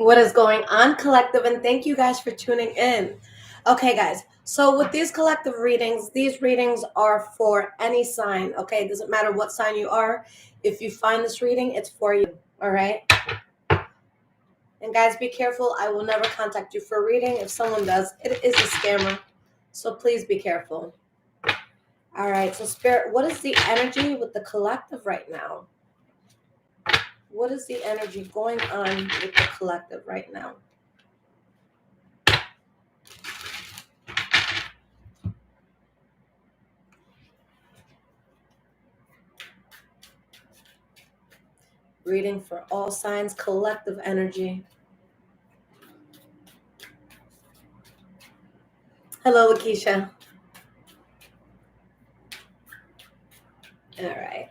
What is going on, collective? And thank you guys for tuning in. Okay, guys. So with these collective readings, these readings are for any sign. Okay, it doesn't matter what sign you are. If you find this reading, it's for you. All right. And guys, be careful. I will never contact you for a reading. If someone does, it is a scammer. So please be careful. All right. So Spirit, what is the energy with the collective right now? What is the energy going on with the collective right now? Reading for all signs, collective energy. Hello, Lakeisha. All right.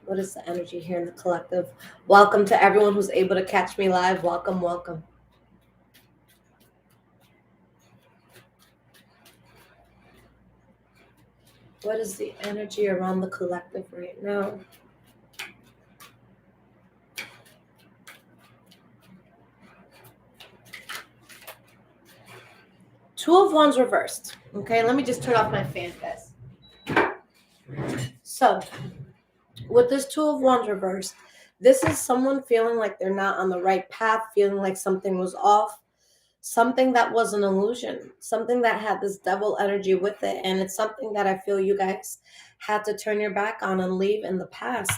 What is the energy here in the collective? Welcome to everyone who's able to catch me live. Welcome, welcome. What is the energy around the collective right now? Two of Wands reversed. Okay, let me just turn off my fan, guys. So, with this Two of Wands reversed, this is someone feeling like they're not on the right path, feeling like something was off, something that was an illusion, something that had this devil energy with it. And it's something that I feel you guys had to turn your back on and leave in the past.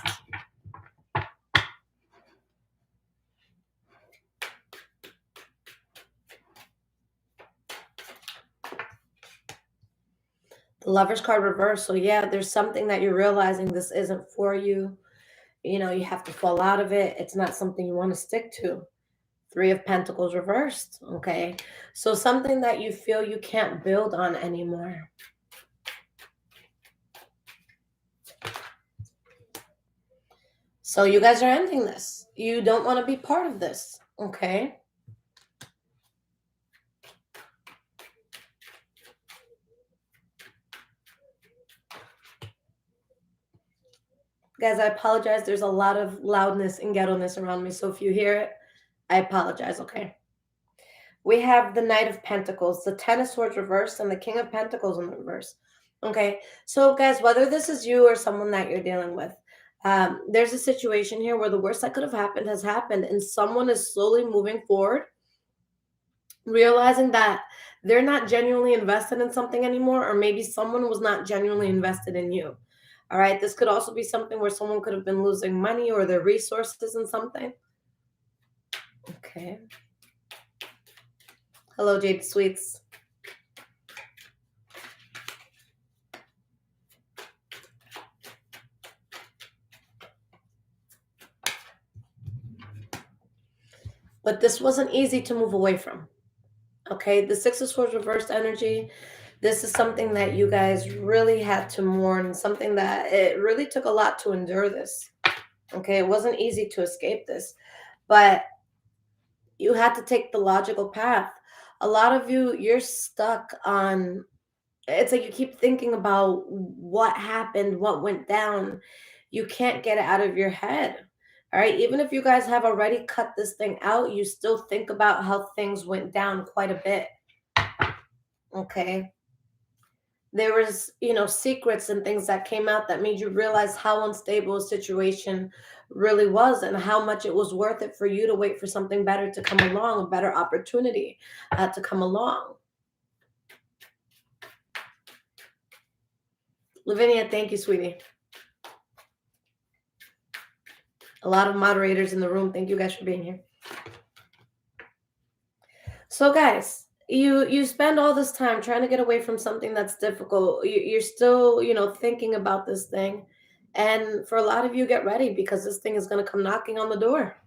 The Lover's card reversed. So yeah, there's something that you're realizing this isn't for you. You know, you have to fall out of it. It's not something you want to stick to. Three of Pentacles reversed. Okay. So something that you feel you can't build on anymore. So you guys are ending this. You don't want to be part of this. Okay. Guys, I apologize. There's a lot of loudness and ghetto-ness around me. So if you hear it, I apologize, okay? We have the Knight of Pentacles, the Ten of Swords reversed, and the King of Pentacles in the reverse. Okay, so guys, whether this is you or someone that you're dealing with, there's a situation here where the worst that could have happened has happened, and someone is slowly moving forward, realizing that they're not genuinely invested in something anymore, or maybe someone was not genuinely invested in you. All right, this could also be something where someone could have been losing money or their resources in something. Okay. Hello, Jade Sweets. But this wasn't easy to move away from. Okay, the Six of Swords reversed energy. This is something that you guys really had to mourn, something that it really took a lot to endure this. Okay, it wasn't easy to escape this, but you had to take the logical path. A lot of you, you're stuck on, it's like you keep thinking about what happened, what went down. You can't get it out of your head. All right, even if you guys have already cut this thing out, you still think about how things went down quite a bit. Okay. There was, secrets and things that came out that made you realize how unstable a situation really was and how much it was worth it for you to wait for something better to come along, a better opportunity to come along. Lavinia, thank you, sweetie. A lot of moderators in the room. Thank you guys for being here. So guys, you spend all this time trying to get away from something that's difficult. You're still, thinking about this thing. And for a lot of you, get ready because this thing is going to come knocking on the door.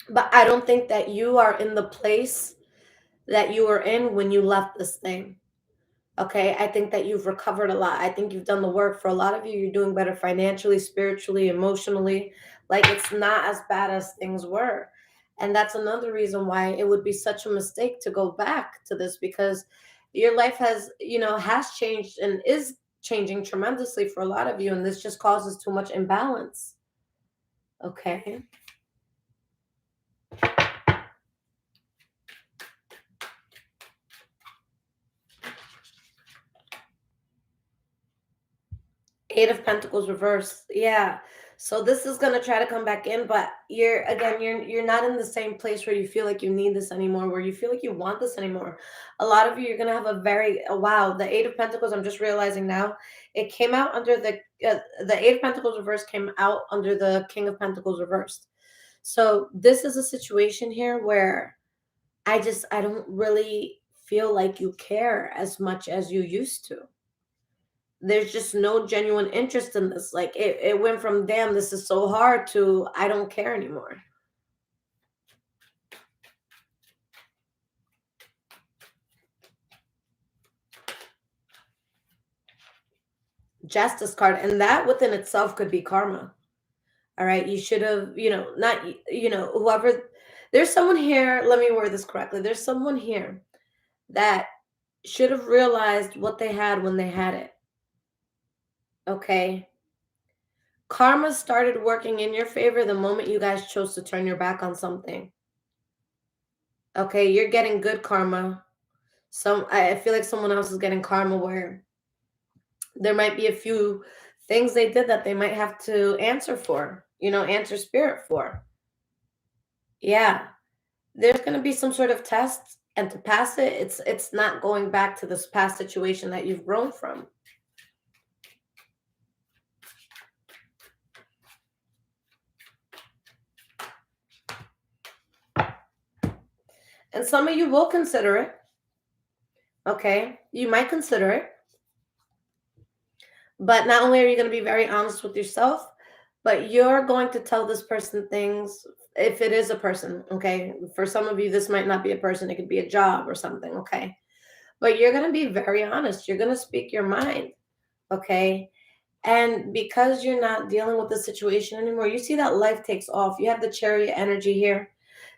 But I don't think that you are in the place that you were in when you left this thing. Okay, I think that you've recovered a lot. I think you've done the work. For a lot of you, you're doing better financially, spiritually, emotionally. Like, it's not as bad as things were. And that's another reason why it would be such a mistake to go back to this, because your life has, has changed and is changing tremendously for a lot of you. And this just causes too much imbalance. Okay. Eight of Pentacles reversed. Yeah. So this is gonna try to come back in, but you're not in the same place where you feel like you need this anymore, where you feel like you want this anymore. A lot of you, you're gonna have a very wow. The Eight of Pentacles. I'm just realizing now, it came out under the Eight of Pentacles reversed came out under the King of Pentacles reversed. So this is a situation here where I don't really feel like you care as much as you used to. There's just no genuine interest in this. Like it went from damn, this is so hard to I don't care anymore. Justice card, and that within itself could be karma. All right, you should have, not, whoever. There's someone here. Let me word this correctly. There's someone here that should have realized what they had when they had it. Okay. Karma started working in your favor the moment you guys chose to turn your back on something. Okay, you're getting good karma. I feel like someone else is getting karma where there might be a few things they did that they might have to answer for, answer spirit for. Yeah. There's going to be some sort of test, and to pass it, it's not going back to this past situation that you've grown from. And some of you will consider it. Okay? You might consider it. But not only are you going to be very honest with yourself, but you're going to tell this person things, if it is a person, okay? For some of you, this might not be a person, it could be a job or something, okay? But you're going to be very honest. You're going to speak your mind, okay? And because you're not dealing with the situation anymore, you see that life takes off. You have the Chariot energy here.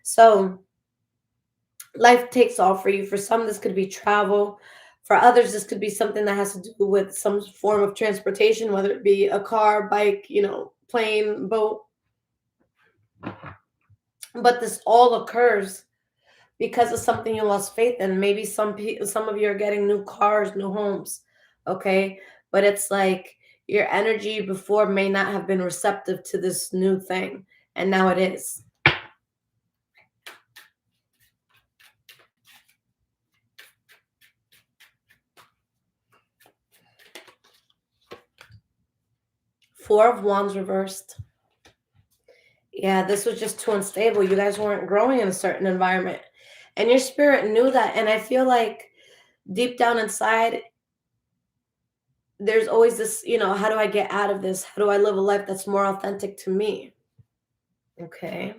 So life takes off for you. For some, this could be travel. For others, this could be something that has to do with some form of transportation, whether it be a car, bike, plane, boat. But this all occurs because of something you lost faith in. Maybe some of you are getting new cars, new homes, okay? But it's like your energy before may not have been receptive to this new thing, and now it is. Four of Wands reversed. Yeah, this was just too unstable. You guys weren't growing in a certain environment, and your spirit knew that. And I feel like deep down inside, there's always this, how do I get out of this? How do I live a life that's more authentic to me? Okay.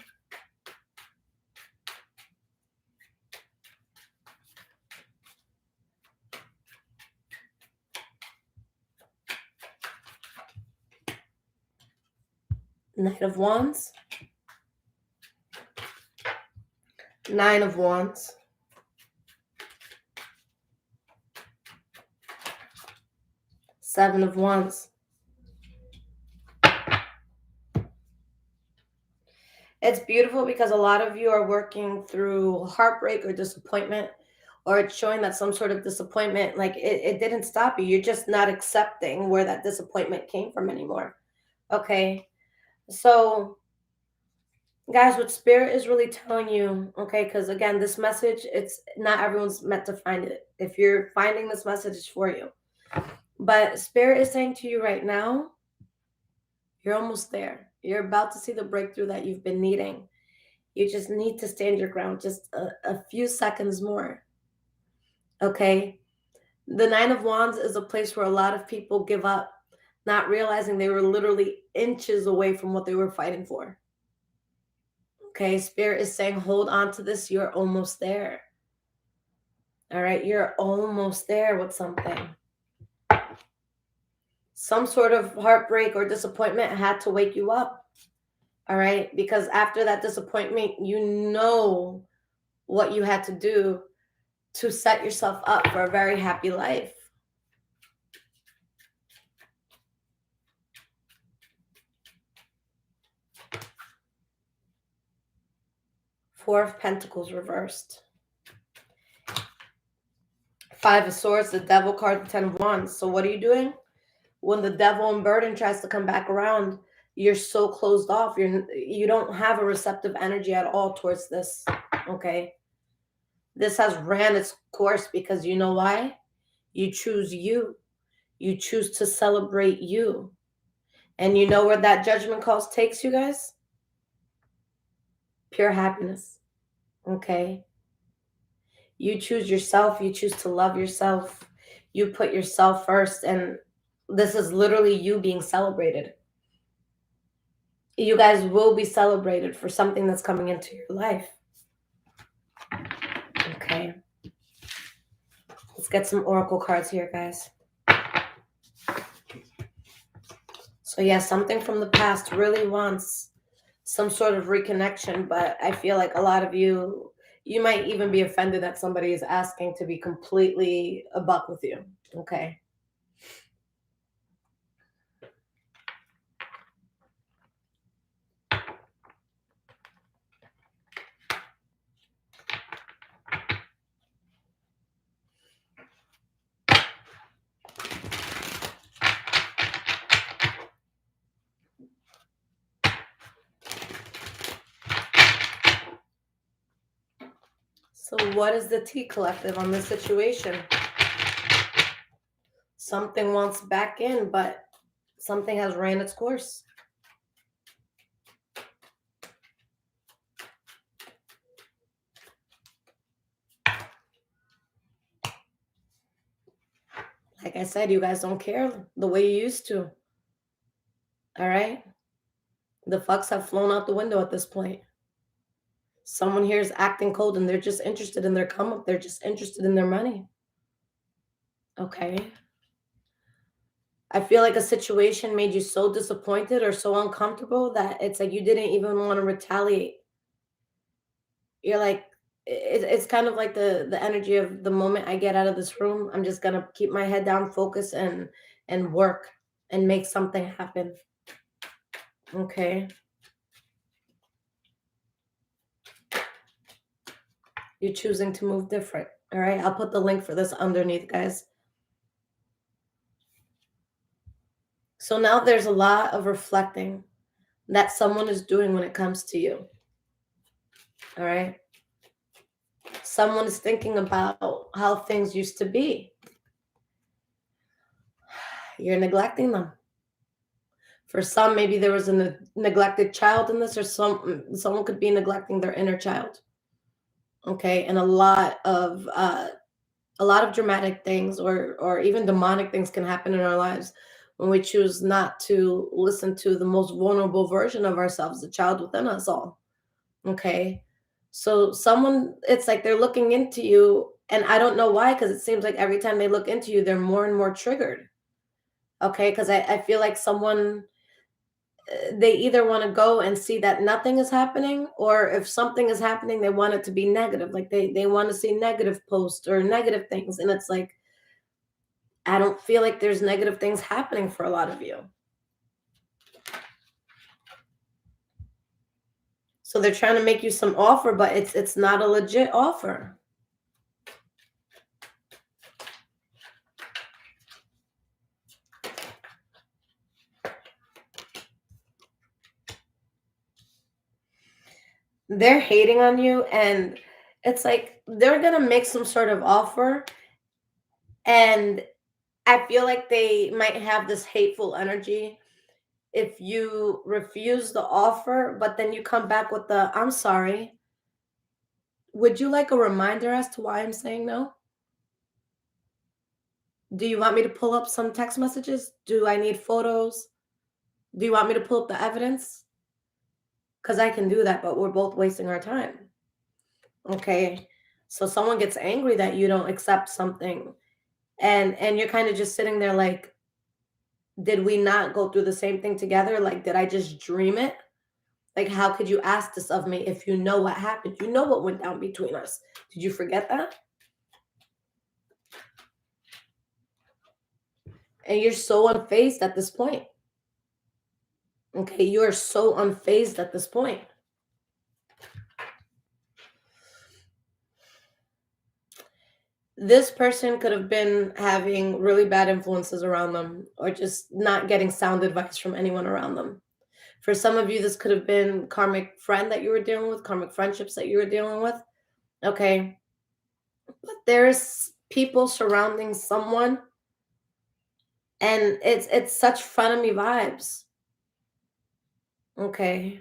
Knight of Wands. Nine of Wands. Seven of Wands. It's beautiful because a lot of you are working through heartbreak or disappointment, or it's showing that some sort of disappointment, like it didn't stop you. You're just not accepting where that disappointment came from anymore. Okay. So, guys, what Spirit is really telling you, okay, because again, this message, it's not everyone's meant to find it. If you're finding this message, it's for you. But Spirit is saying to you right now, you're almost there. You're about to see the breakthrough that you've been needing. You just need to stand your ground just a few seconds more. Okay? The Nine of Wands is a place where a lot of people give up, not realizing they were literally inches away from what they were fighting for. Okay? Spirit is saying, hold on to this. You're almost there. All right? You're almost there with something. Some sort of heartbreak or disappointment had to wake you up. All right? Because after that disappointment, you know what you had to do to set yourself up for a very happy life. Four of Pentacles reversed. Five of Swords, the Devil card, the Ten of Wands. So what are you doing? When the devil and burden tries to come back around, you're so closed off. You don't have a receptive energy at all towards this. Okay. This has ran its course because you know why? You choose you. You choose to celebrate you. And you know where that judgment calls takes you guys? Pure happiness. Okay. You choose yourself. You choose to love yourself. You put yourself first. And this is literally you being celebrated. You guys will be celebrated for something that's coming into your life. Okay. Let's get some oracle cards here, guys. So yeah, something from the past really wants some sort of reconnection, but I feel like a lot of you might even be offended that somebody is asking to be completely a buck with you. Okay. So what is the T collective on this situation? Something wants back in, but something has ran its course. Like I said, you guys don't care the way you used to. All right? The fucks have flown out the window at this point. Someone here is acting cold and they're just interested in their come up. They're just interested in their money. Okay. I feel like a situation made you so disappointed or so uncomfortable that it's like you didn't even want to retaliate. You're like, it's kind of like the energy of the moment I get out of this room, I'm just gonna keep my head down, focus, and work and make something happen. Okay. You're choosing to move different. All right. I'll put the link for this underneath, guys. So now there's a lot of reflecting that someone is doing when it comes to you. All right. Someone is thinking about how things used to be. You're neglecting them. For some, maybe there was a neglected child in this, or someone could be neglecting their inner child. Okay. And a lot of dramatic things or even demonic things can happen in our lives when we choose not to listen to the most vulnerable version of ourselves, the child within us all. Okay. So someone, it's like they're looking into you, and I don't know why, because it seems like every time they look into you, they're more and more triggered. Okay. Because I feel like someone, they either want to go and see that nothing is happening, or if something is happening, they want it to be negative. Like they want to see negative posts or negative things. And it's like, I don't feel like there's negative things happening for a lot of you. So they're trying to make you some offer, but it's not a legit offer. They're hating on you, and it's like they're going to make some sort of offer, and I feel like they might have this hateful energy if you refuse the offer, but then you come back with the, I'm sorry. Would you like a reminder as to why I'm saying no? Do you want me to pull up some text messages? Do I need photos? Do you want me to pull up the evidence? Because I can do that, but we're both wasting our time. Okay. So someone gets angry that you don't accept something, and you're kind of just sitting there like, did we not go through the same thing together? Like, did I just dream it? Like, how could you ask this of me if you know what happened? You know what went down between us. Did you forget that? And you're so unfazed at this point. Okay, you are so unfazed at this point. This person could have been having really bad influences around them, or just not getting sound advice from anyone around them. For some of you, this could have been karmic friend that you were dealing with, karmic friendships that you were dealing with. Okay. But there's people surrounding someone, and it's such frenemy vibes. Okay.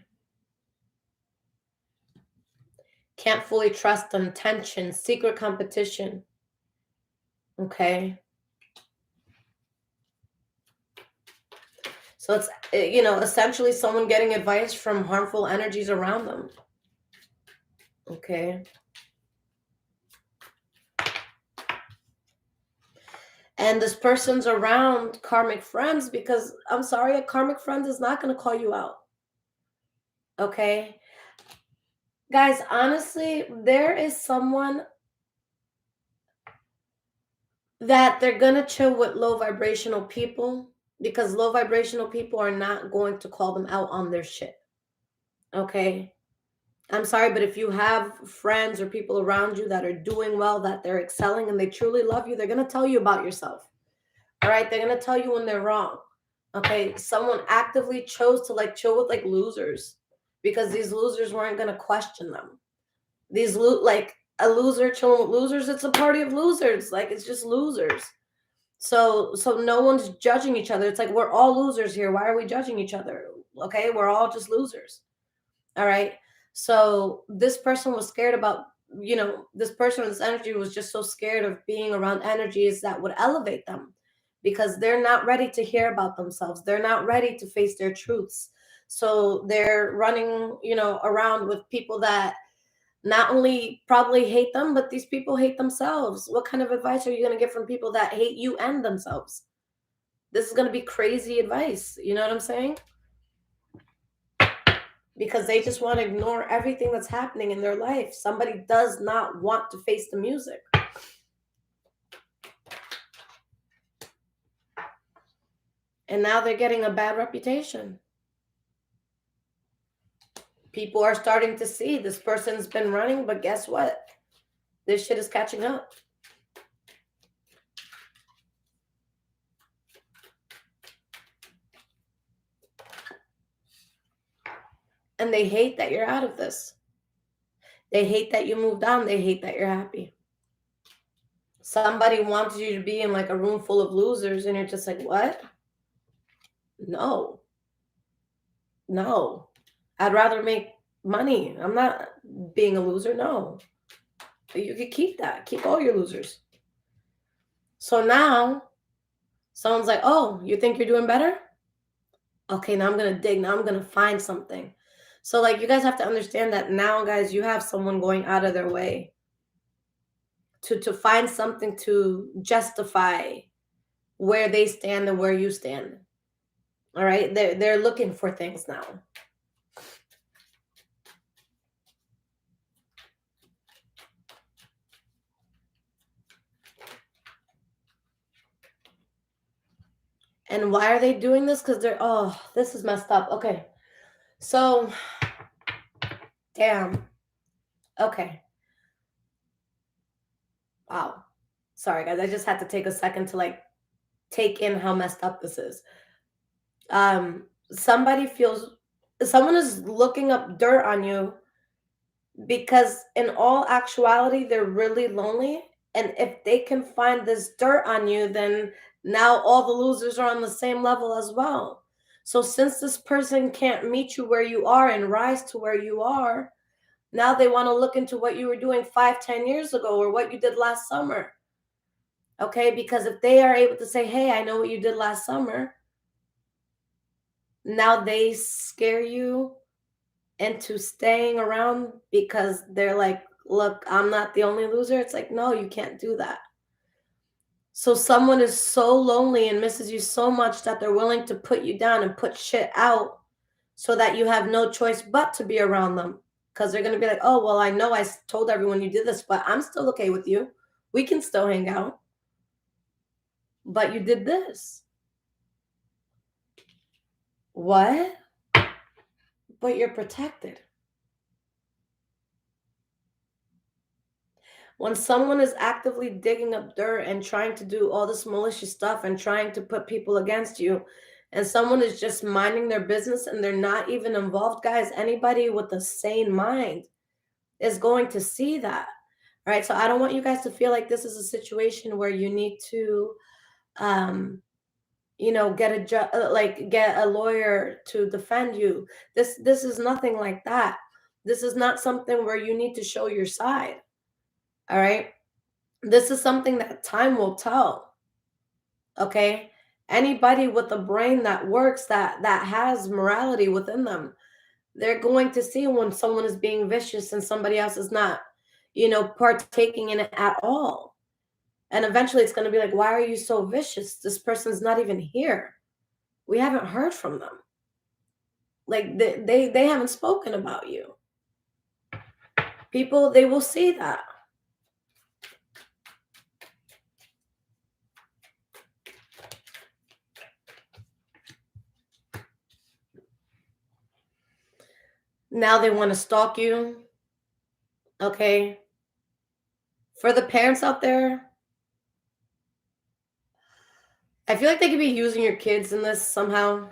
Can't fully trust them, tension, secret competition. Okay. So it's, essentially someone getting advice from harmful energies around them. Okay. And this person's around karmic friends because, I'm sorry, a karmic friend is not going to call you out. Okay. Guys, honestly, there is someone that they're going to chill with low vibrational people, because low vibrational people are not going to call them out on their shit. Okay. I'm sorry, but if you have friends or people around you that are doing well, that they're excelling and they truly love you, they're going to tell you about yourself. All right. They're going to tell you when they're wrong. Okay. Someone actively chose to chill with losers, because these losers weren't going to question them. A loser chilling with losers, it's a party of losers. It's just losers. So no one's judging each other. It's like, we're all losers here. Why are we judging each other? Okay. We're all just losers. All right. So this person was scared about, this person with this energy was just so scared of being around energies that would elevate them, because they're not ready to hear about themselves. They're not ready to face their truths. So they're running, around with people that not only probably hate them, but these people hate themselves. What kind of advice are you going to get from people that hate you and themselves? This is going to be crazy advice. You know what I'm saying? Because they just want to ignore everything that's happening in their life. Somebody does not want to face the music. And now they're getting a bad reputation. People are starting to see this person's been running, but guess what? This shit is catching up. And they hate that you're out of this. They hate that you moved on. They hate that you're happy. Somebody wants you to be in a room full of losers, and you're just like, what? No. I'd rather make money. I'm not being a loser. No. But you could keep that. Keep all your losers. So now someone's like, oh, you think you're doing better? Okay, now I'm going to dig. Now I'm going to find something. So you guys have to understand that now, guys, you have someone going out of their way to find something to justify where they stand and where you stand. All right? They're looking for things now. And why are they doing this? Because this is messed up. Okay. So, damn. Okay. Wow. Sorry, guys. I just had to take a second to take in how messed up this is. Someone is looking up dirt on you, because in all actuality, they're really lonely. And if they can find this dirt on you, then now all the losers are on the same level as well. So since this person can't meet you where you are and rise to where you are, now they want to look into what you were doing 5-10 years ago, or what you did last summer. Okay, because if they are able to say, hey, I know what you did last summer, now they scare you into staying around, because they're like, look, I'm not the only loser. It's like, no, you can't do that. So someone is so lonely and misses you so much that they're willing to put you down and put shit out so that you have no choice but to be around them. Because they're going to be like, oh, well, I know I told everyone you did this, but I'm still okay with you. We can still hang out. But you did this. What? But you're protected. When someone is actively digging up dirt and trying to do all this malicious stuff and trying to put people against you, and someone is just minding their business and they're not even involved, guys, anybody with a sane mind is going to see that. All right. So I don't want you guys to feel like this is a situation where you need to, get a lawyer to defend you. This is nothing like that. This is not something where you need to show your side. All right. This is something that time will tell. Okay. Anybody with a brain that works, that has morality within them, they're going to see when someone is being vicious and somebody else is not, partaking in it at all. And eventually it's going to be like, why are you so vicious? This person's not even here. We haven't heard from them. Like they haven't spoken about you. People, they will see that. Now they want to stalk you. Okay. For the parents out there, I feel like they could be using your kids in this somehow.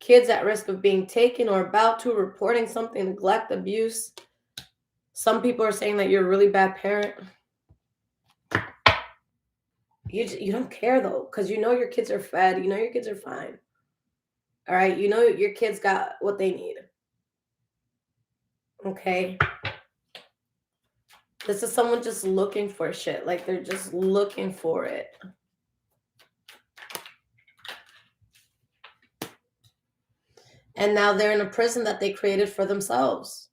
Kids at risk of being taken or about to, reporting something, neglect, abuse. Some people are saying that you're a really bad parent. You don't care though, because you know your kids are fed. You know your kids are fine. All right. You know your kids got what they need. Okay. This is someone just looking for shit. Like they're just looking for it. And now they're in a prison that they created for themselves.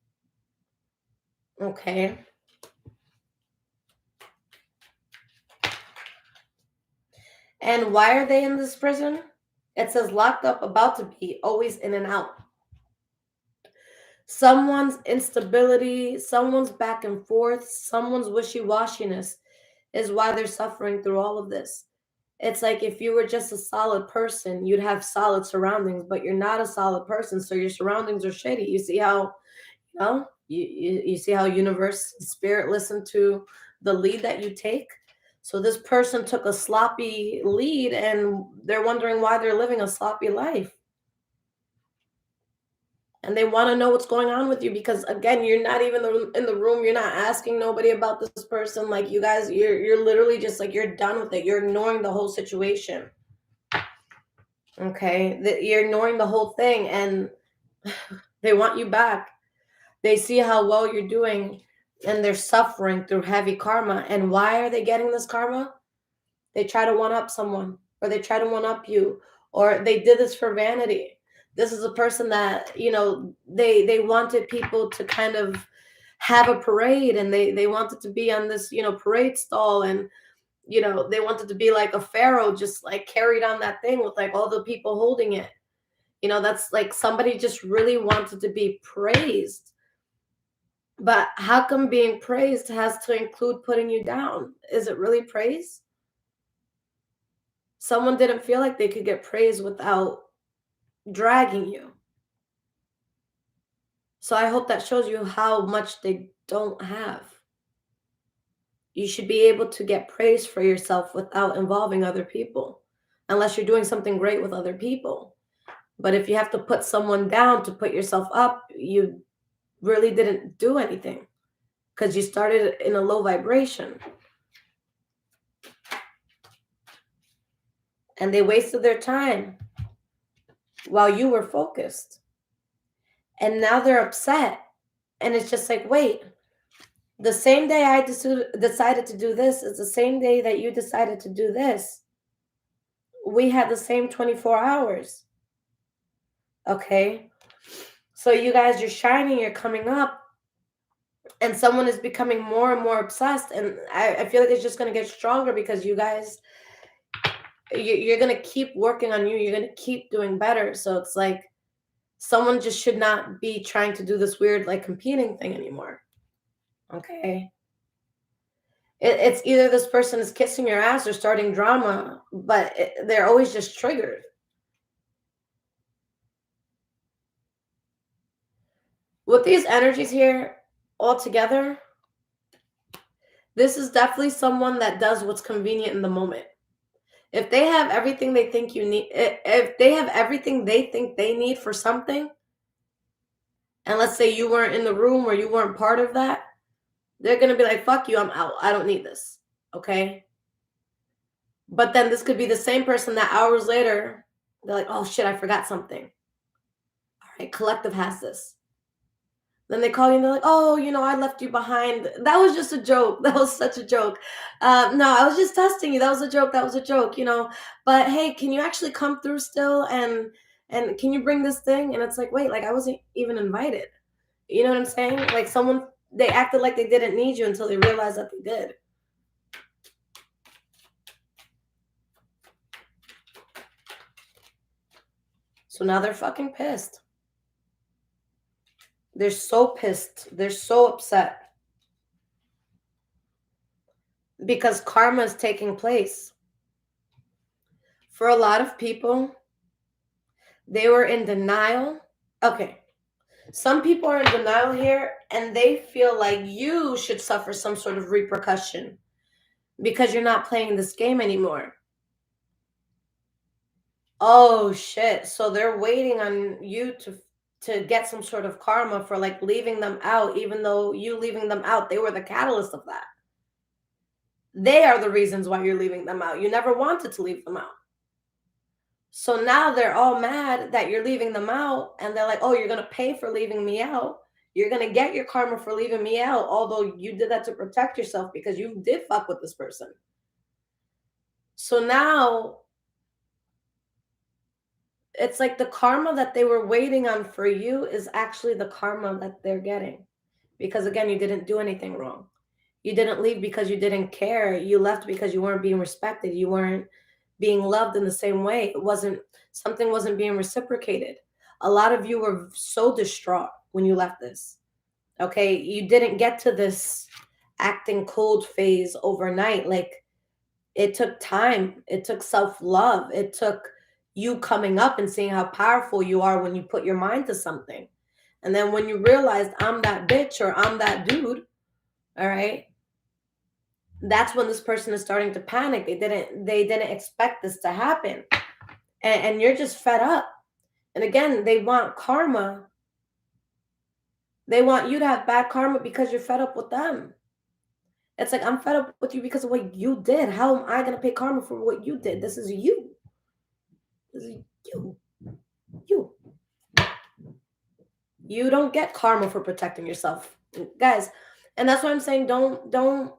Okay. And why are they in this prison? It says locked up, about to be, always in and out. Someone's instability, someone's back and forth, someone's wishy-washiness is why they're suffering through all of this. It's like if you were just a solid person, you'd have solid surroundings, but you're not a solid person, so your surroundings are shitty. You see how, you see how universe and spirit listen to the lead that you take? So this person took a sloppy lead and they're wondering why they're living a sloppy life. And they want to know what's going on with you because again, you're not even in the room. You're not asking nobody about this person. Like you guys, you're literally just like, you're done with it. You're ignoring the whole situation. Okay. You're ignoring the whole thing and they want you back. They see how well you're doing and they're suffering through heavy karma. And why are they getting this karma? They try to one up someone or they try to one up you or they did this for vanity. This is a person that, they wanted people to kind of have a parade and they wanted to be on this, parade stall and, they wanted to be like a pharaoh, just like carried on that thing with like all the people holding it. That's like somebody just really wanted to be praised. But how come being praised has to include putting you down? Is it really praise? Someone didn't feel like they could get praised without dragging you. So I hope that shows you how much they don't have. You should be able to get praise for yourself without involving other people, unless you're doing something great with other people. But if you have to put someone down to put yourself up, you really didn't do anything because you started in a low vibration. And they wasted their time while you were focused. And now they're upset. And it's just like, wait, the same day I decided to do this is the same day that you decided to do this. We had the same 24 hours. Okay. So you guys, you're shining, you're coming up, and someone is becoming more and more obsessed. And I feel like it's just going to get stronger because you guys, You're going to keep working on you. You're going to keep doing better. So it's like someone just should not be trying to do this weird, like, competing thing anymore. Okay. It's either this person is kissing your ass or starting drama, but they're always just triggered. With these energies here all together, this is definitely someone that does what's convenient in the moment. If they have everything they think you need, if they have everything they think they need for something, and let's say you weren't in the room or you weren't part of that, they're going to be like, fuck you, I'm out. I don't need this. Okay. But then this could be the same person that hours later, they're like, oh shit, I forgot something. All right, collective has this. Then they call you and they're like, oh, I left you behind. That was just a joke. That was such a joke. No, I was just testing you. That was a joke. That was a joke. But hey, can you actually come through still? And can you bring this thing? And it's like, wait, like I wasn't even invited. You know what I'm saying? Like they acted like they didn't need you until they realized that they did. So now they're fucking pissed. They're so pissed. They're so upset. Because karma is taking place. For a lot of people, they were in denial. Okay. Some people are in denial here and they feel like you should suffer some sort of repercussion because you're not playing this game anymore. Oh shit. So they're waiting on you to get some sort of karma for like leaving them out, even though you leaving them out, they were the catalyst of that. They are the reasons why you're leaving them out. You never wanted to leave them out. So now they're all mad that you're leaving them out, and they're like, oh, you're going to pay for leaving me out. You're going to get your karma for leaving me out, although you did that to protect yourself because you did fuck with this person. So now it's like the karma that they were waiting on for you is actually the karma that they're getting. Because again, you didn't do anything wrong. You didn't leave because you didn't care. You left because you weren't being respected. You weren't being loved in the same way. Something wasn't being reciprocated. A lot of you were so distraught when you left this. Okay. You didn't get to this acting cold phase overnight. Like, it took time. It took self-love. It took you coming up and seeing how powerful you are when you put your mind to something. And then when you realized I'm that bitch or I'm that dude, all right, that's when this person is starting to panic. They didn't expect this to happen. And you're just fed up. And again, they want karma. They want you to have bad karma because you're fed up with them. It's like, I'm fed up with you because of what you did. How am I going to pay karma for what you did? This is you. This is you. You. You don't get karma for protecting yourself, guys. And that's why I'm saying don't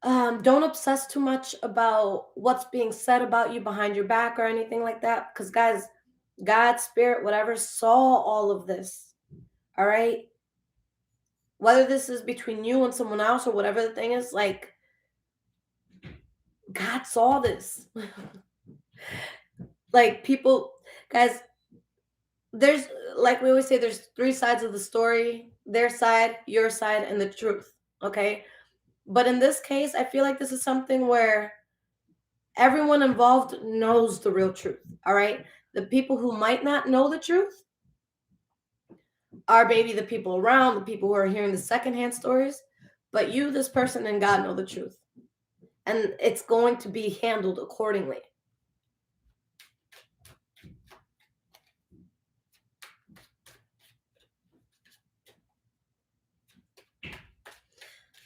obsess too much about what's being said about you behind your back or anything like that. Because, guys, God, spirit, whatever, saw all of this. All right. Whether this is between you and someone else or whatever the thing is, like, God saw this. Like, people, guys, there's, like we always say, there's three sides of the story: their side, your side, and the truth. Okay. But in this case, I feel like this is something where everyone involved knows the real truth. All right. The people who might not know the truth are maybe the people around, the people who are hearing the secondhand stories. But you, this person, and God know the truth. And it's going to be handled accordingly.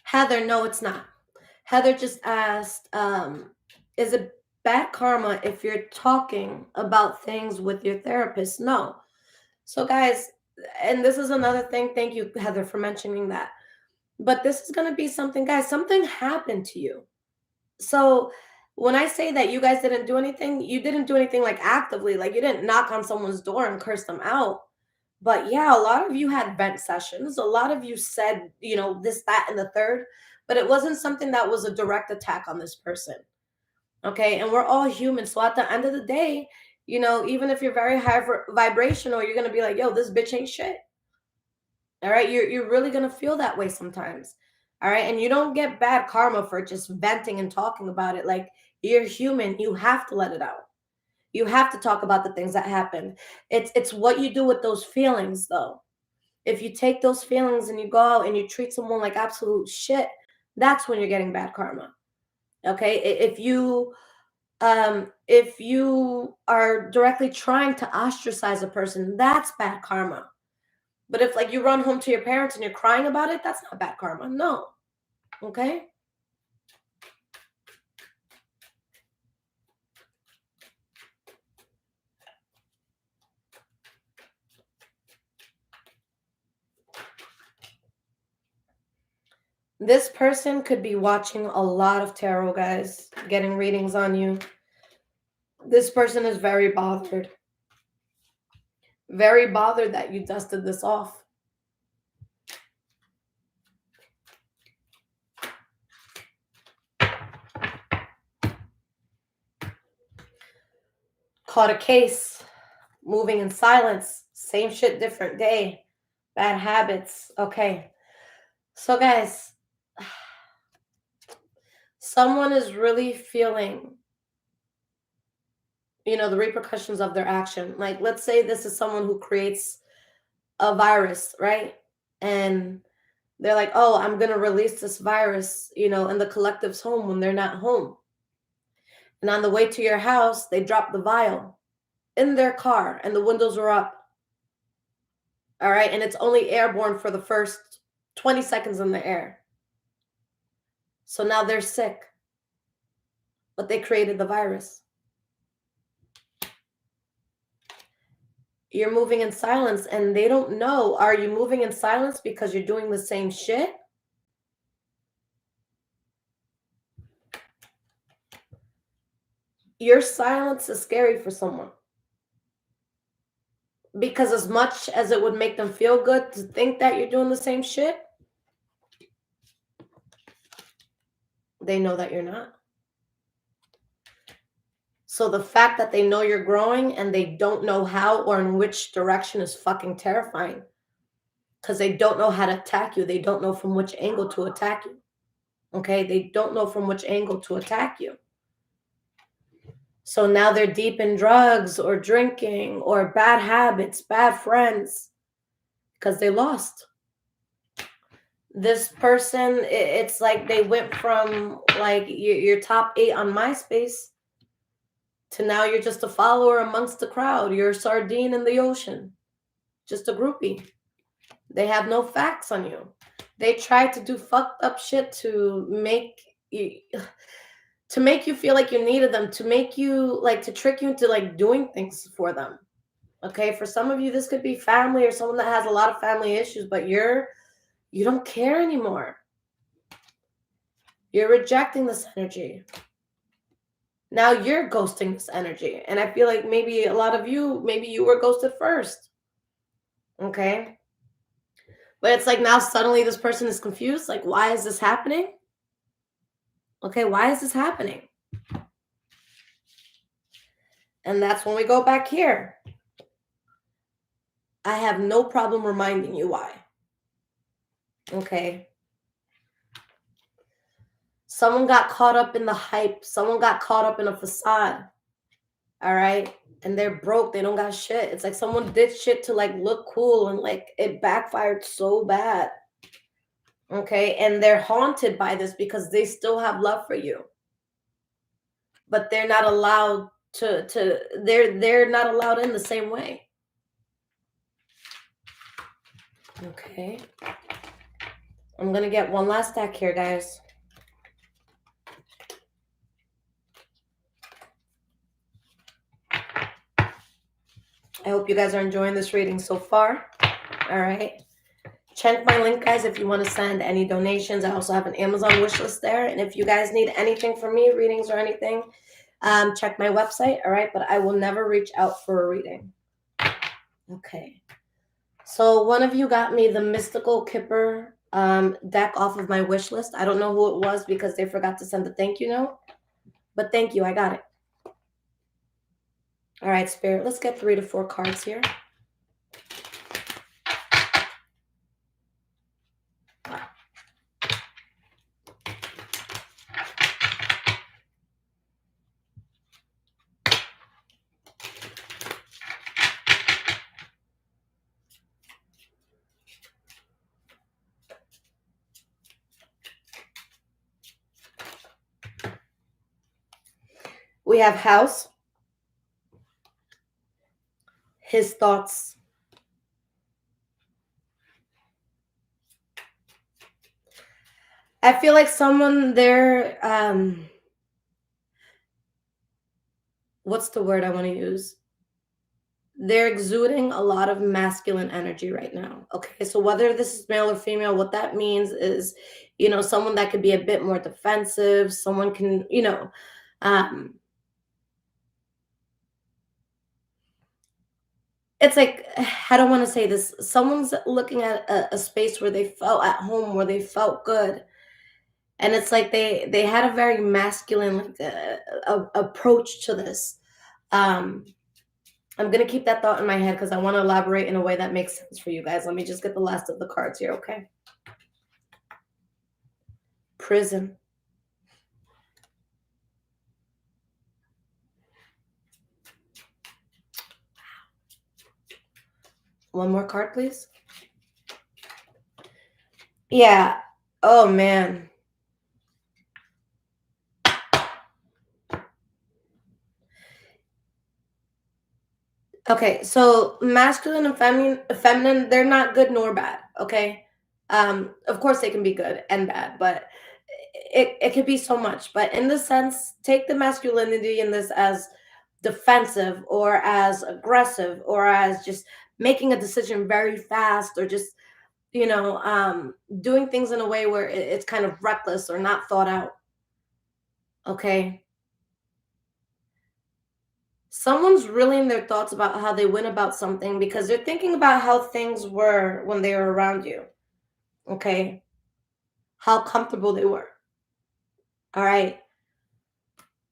Heather, no, it's not. Heather just asked, is it bad karma if you're talking about things with your therapist? No. So, guys, and this is another thing. Thank you, Heather, for mentioning that. But this is going to be something, guys, something happened to you. So when I say that you guys didn't do anything, you didn't do anything like actively. Like, you didn't knock on someone's door and curse them out. But yeah, a lot of you had vent sessions. A lot of you said, this, that, and the third. But it wasn't something that was a direct attack on this person. Okay, and we're all human. So at the end of the day, you know, even if you're very high vibrational, you're gonna be like, yo, this bitch ain't shit. All right, you're really gonna feel that way sometimes. All right, and you don't get bad karma for just venting and talking about it. Like, you're human, you have to let it out. You have to talk about the things that happened. It's what you do with those feelings, though. If you take those feelings and you go out and you treat someone like absolute shit, that's when you're getting bad karma. Okay, if you are directly trying to ostracize a person, that's bad karma. But if like you run home to your parents and you're crying about it, that's not bad karma. No. Okay? This person could be watching a lot of tarot, guys, getting readings on you. This person is very bothered. Very bothered that you dusted this off. Caught a case, moving in silence, same shit, different day, bad habits. Okay. So, guys, someone is really feeling, you know, the repercussions of their action. Like, let's say this is someone who creates a virus, right? And they're like, oh, I'm going to release this virus, you know, in the collective's home when they're not home. And on the way to your house, they drop the vial in their car and the windows are up. All right. And it's only airborne for the first 20 seconds in the air. So now they're sick, but they created the virus. You're moving in silence and they don't know. Are you moving in silence because you're doing the same shit? Your silence is scary for someone. Because as much as it would make them feel good to think that you're doing the same shit, they know that you're not. So the fact that they know you're growing and they don't know how or in which direction is fucking terrifying. Because they don't know how to attack you. They don't know from which angle to attack you. Okay? They don't know from which angle to attack you. So now they're deep in drugs or drinking or bad habits, bad friends, because they lost. This person, it's like they went from like your top 8 on MySpace to now you're just a follower amongst the crowd. You're a sardine in the ocean, just a groupie. They have no facts on you. They tried to do fucked up shit to make you feel like you needed them, to make you like to trick you into like doing things for them. Okay, for some of you this could be family or someone that has a lot of family issues, but you don't care anymore. You're rejecting this energy. Now you're ghosting this energy. And I feel like maybe a lot of you, maybe you were ghosted first. Okay. But it's like now suddenly this person is confused. Like, why is this happening? Okay, why is this happening? And that's when we go back here. I have no problem reminding you why. Okay. Someone got caught up in the hype. Someone got caught up in a facade. All right. And they're broke. They don't got shit. It's like someone did shit to like look cool and like it backfired so bad. Okay. And they're haunted by this because they still have love for you. But they're not allowed they're not allowed in the same way. Okay. I'm going to get one last stack here, guys. I hope you guys are enjoying this reading so far. All right. Check my link, guys, if you want to send any donations. I also have an Amazon wish list there. And if you guys need anything from me, readings or anything, check my website. All right. But I will never reach out for a reading. Okay. So one of you got me the Mystical Kipper deck off of my wish list. I don't know who it was because they forgot to send the thank you note. But thank you, I got it. All right, Spirit, let's get 3 to 4 cards here. We have house, his thoughts. I feel like someone there, what's the word I want to use? They're exuding a lot of masculine energy right now. Okay, so whether this is male or female, what that means is, someone that could be a bit more defensive, someone can, um, it's like, I don't want to say this. Someone's looking at a space where they felt at home, where they felt good, and it's like they had a very masculine like approach to this. Um, I'm gonna keep that thought in my head because I want to elaborate in a way that makes sense for you guys. Let me just get the last of the cards here, okay? Prison. One more card, please. Yeah. Oh man. Okay, so masculine and feminine, they're not good nor bad, okay? Of course they can be good and bad, but it could be so much. But in this sense, take the masculinity in this as defensive or as aggressive or as just making a decision very fast or just, doing things in a way where it's kind of reckless or not thought out, okay? Someone's reeling their thoughts about how they went about something because they're thinking about how things were when they were around you. Okay. How comfortable they were. All right.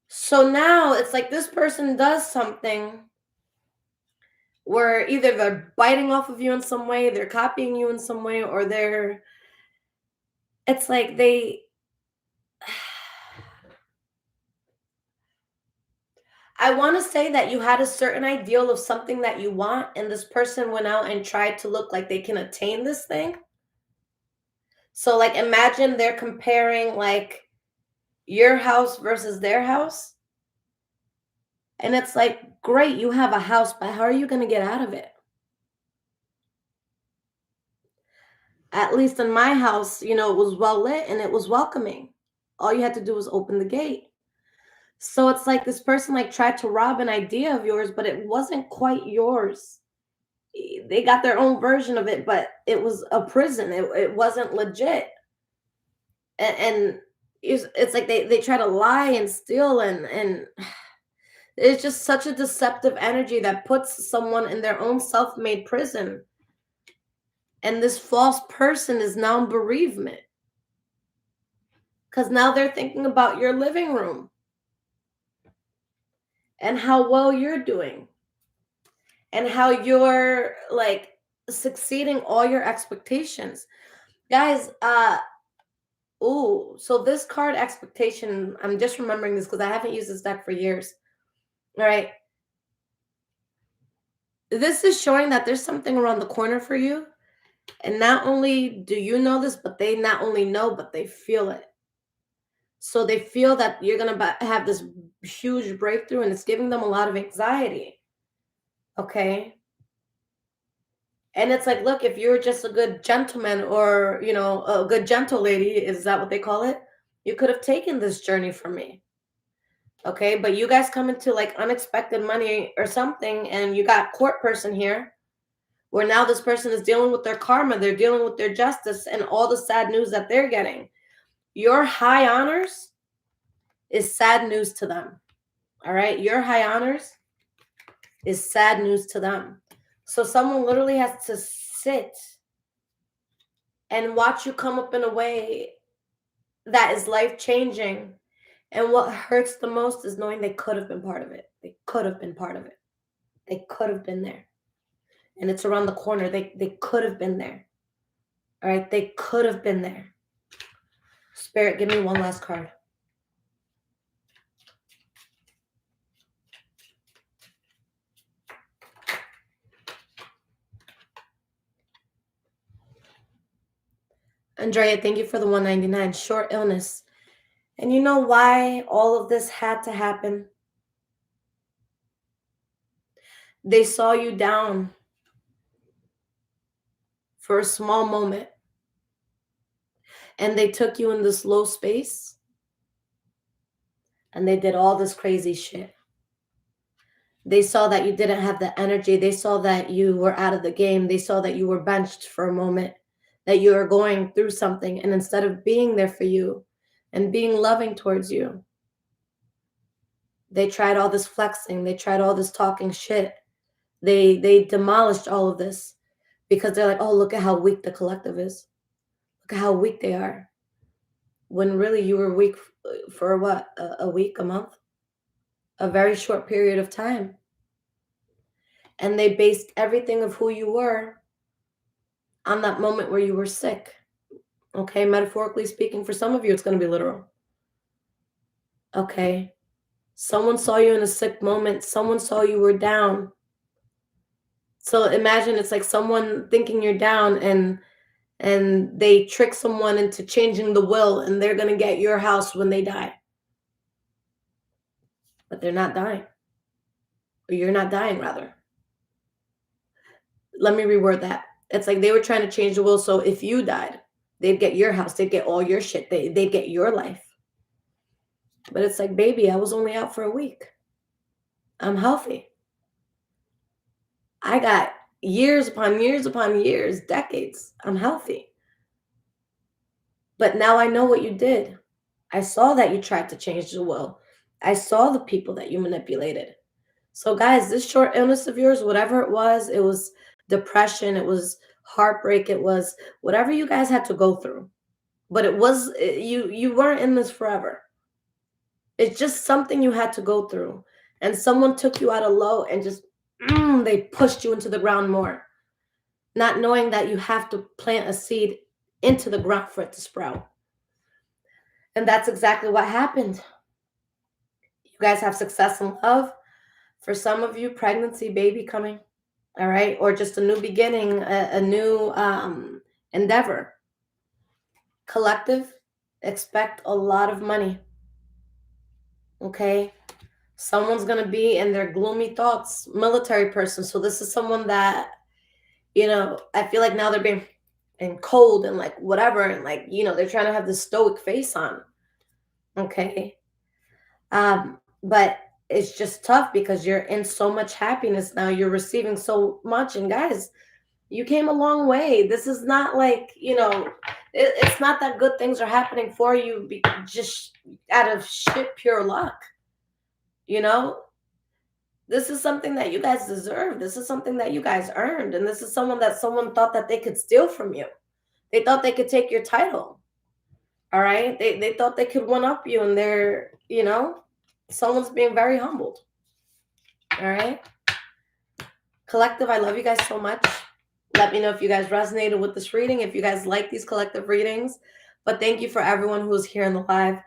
So now it's like this person does something where either they're biting off of you in some way, they're copying you in some way, or it's like I want to say that you had a certain ideal of something that you want, and this person went out and tried to look like they can attain this thing. So, like, imagine they're comparing, like, your house versus their house. And it's like, great, you have a house, but how are you going to get out of it? At least in my house, it was well lit and it was welcoming. All you had to do was open the gate. So it's like this person like tried to rob an idea of yours, but it wasn't quite yours. They got their own version of it, but it was a prison. It wasn't legit. And it's like they try to lie and steal and it's just such a deceptive energy that puts someone in their own self-made prison. And this false person is now in bereavement because now they're thinking about your living room and how well you're doing and how you're like succeeding all your expectations. Guys, so this card expectation, I'm just remembering this because I haven't used this deck for years. All right. This is showing that there's something around the corner for you. And not only do you know this, but they not only know, but they feel it. So they feel that you're going to have this huge breakthrough and it's giving them a lot of anxiety. Okay. And it's like, look, if you're just a good gentleman or, a good gentle lady, is that what they call it? You could have taken this journey from me. Okay. But you guys come into like unexpected money or something and you got court person here where now this person is dealing with their karma. They're dealing with their justice and all the sad news that they're getting. Your high honors is sad news to them. All right. Your high honors is sad news to them. So someone literally has to sit and watch you come up in a way that is life changing And what hurts the most is knowing they could have been part of it. They could have been part of it. They could have been there. And it's around the corner. They could have been there. All right? They could have been there. Spirit, give me one last card. Andrea, thank you for the 199. Short illness. And you know why all of this had to happen? They saw you down for a small moment. And they took you in this low space. And they did all this crazy shit. They saw that you didn't have the energy. They saw that you were out of the game. They saw that you were benched for a moment, that you were going through something. And instead of being there for you and being loving towards you, they tried all this flexing. They tried all this talking shit. They demolished all of this because they're like, oh, look at how weak the collective is. Look at how weak they are. When really you were weak for what? A week, a month? A very short period of time. And they based everything of who you were on that moment where you were sick. Okay, metaphorically speaking, for some of you, it's going to be literal. Okay, someone saw you in a sick moment. Someone saw you were down. So imagine it's like someone thinking you're down and they trick someone into changing the will and they're going to get your house when they die. But they're not dying. Or you're not dying, rather. Let me reword that. It's like they were trying to change the will, so if you died, they'd get your house, they'd get all your shit, they'd get your life. But it's like, baby, I was only out for a week. I'm healthy. I got years upon years upon years, decades. I'm healthy. But now I know what you did. I saw that you tried to change the will. I saw the people that you manipulated. So guys, this short illness of yours, whatever it was depression, it was heartbreak, it was whatever you guys had to go through. But it was, you weren't in this forever. It's just something you had to go through. And someone took you out of low and just, they pushed you into the ground more. Not knowing that you have to plant a seed into the ground for it to sprout. And that's exactly what happened. You guys have success in love. For some of you, pregnancy, baby coming. All right. Or just a new beginning, a new endeavor. Collective, expect a lot of money. Okay. Someone's going to be in their gloomy thoughts, military person. So this is someone that, I feel like now they're being cold and like whatever. And like, they're trying to have this stoic face on. Okay. But it's just tough because you're in so much happiness now. You're receiving so much. And guys, you came a long way. This is not like, it's not that good things are happening for you just out of shit pure luck. This is something that you guys deserve. This is something that you guys earned. And this is someone thought that they could steal from you. They thought they could take your title. All right. They thought they could one up you, and they're, someone's being very humbled. All right. Collective, I love you guys so much. Let me know if you guys resonated with this reading, if you guys like these collective readings. But thank you for everyone who's here in the live.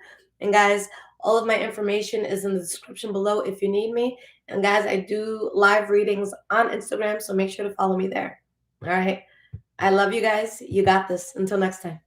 And guys, all of my information is in the description below if you need me. And guys, I do live readings on Instagram, so make sure to follow me there. All right. I love you guys. You got this. Until next time.